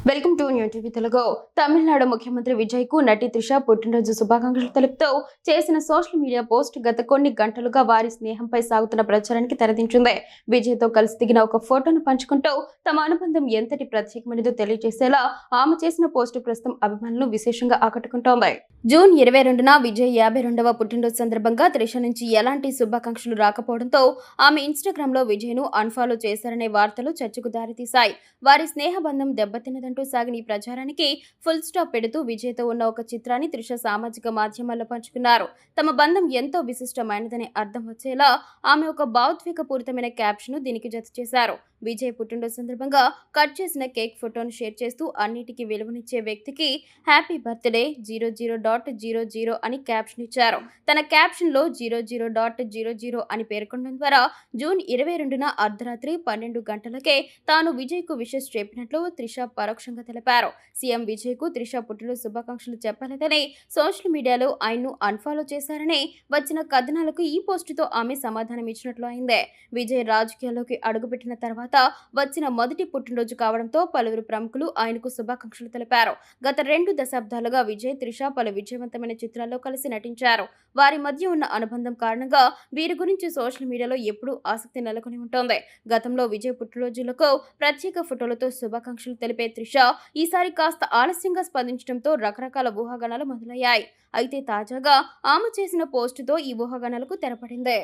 Welcome to new TV Telugu. Tamil Nadu ముఖ్యమంత్రి విజయ్ కు నటి త్రిష పుట్టినరోజు శుభాకాంక్షలు తెలుపుతూ చేసిన సోషల్ మీడియా పోస్ట్ గత కొన్ని గంటలుగా వారి స్నేహంపై సాగుతున్న ప్రచారానికి తెరదించింది. విజయ్ తో కలిసి దిగిన ఒక ఫోటోను పంచుకుంటూ తమ అనుబంధం ఎంతటి ప్రత్యేకమైనదో తెలియజేసేలా ఆమె చేసిన పోస్టు ప్రస్తుతం అభిమానులను విశేషంగా ఆకట్టుకుంటోంది. జూన్ 22న విజయ్ 52వ పుట్టినరోజు సందర్భంగా త్రిష నుంచి ఎలాంటి శుభాకాంక్షలు రాకపోవడంతో ఆమె ఇన్స్టాగ్రామ్ లో విజయ్ ను అన్ఫాలో చేశారనే వార్తలు చర్చకు దారితీశాయి. వారి స్నేహబంధం దెబ్బతిన్నదంటూ సాగిన ఈ ప్రచారానికి ఫుల్ స్టాప్ పెడుతూ విజయ్ తో ఉన్న ఒక చిత్రాన్ని త్రిష సామాజిక మాధ్యమాల్లో పంచుకున్నారు. తమ బంధం ఎంతో విశిష్టమైనదని అర్థం వచ్చేలా ఆమె ఒక భావోద్వేగపూరితమైన క్యాప్షన్ దీనికి జత చేశారు. విజయ్ పుట్టినరోజు సందర్భంగా కట్ చేసిన కేక్ ఫోటోను షేర్ చేస్తూ అన్నిటికీ విలువనిచ్చే వ్యక్తికి హ్యాపీ బర్త్డే 00.00 అని క్యాప్షన్ ఇచ్చారు. తన క్యాప్షన్ లో 00.00 అని పేర్కొనడం ద్వారా జూన్ 22న అర్ధరాత్రి 12 గంటలకే తాను విజయ్ కు విషెస్ చెప్పినట్లు త్రిష పరోక్షంగా తెలిపారు. సీఎం విజయ్ కు త్రిష పుట్టినరోజు శుభాకాంక్షలు చెప్పలేదని సోషల్ మీడియాలో ఆయన్ను అన్ఫాలో చేశారని వచ్చిన కథనాలకు ఈ పోస్టుతో ఆమె సమాధానం ఇచ్చినట్లు అయింది. విజయ్ రాజకీయాల్లోకి అడుగుపెట్టిన తర్వాత వచ్చిన మొదటి పుట్టినరోజు కావడంతో పలువురు ప్రముఖులు ఆయనకు శుభాకాంక్షలు తెలిపారు. గత 2 దశాబ్దాలుగా విజయ్, త్రిష పలు విజయవంతమైన చిత్రాల్లో కలిసి నటించారు. వారి మధ్య ఉన్న అనుబంధం కారణంగా వీరి గురించి సోషల్ మీడియాలో ఎప్పుడూ ఆసక్తి నెలకొని ఉంటుంది. గతంలో విజయ్ పుట్టినరోజులకు ప్రత్యేక ఫోటోలతో శుభాకాంక్షలు తెలిపే త్రిష ఈసారి కాస్త ఆలస్యంగా స్పందించడంతో రకరకాల ఊహాగానాలు మొదలయ్యాయి. అయితే తాజాగా ఆమె చేసిన పోస్టుతో ఈ ఊహాగానాలకు తెరపడింది.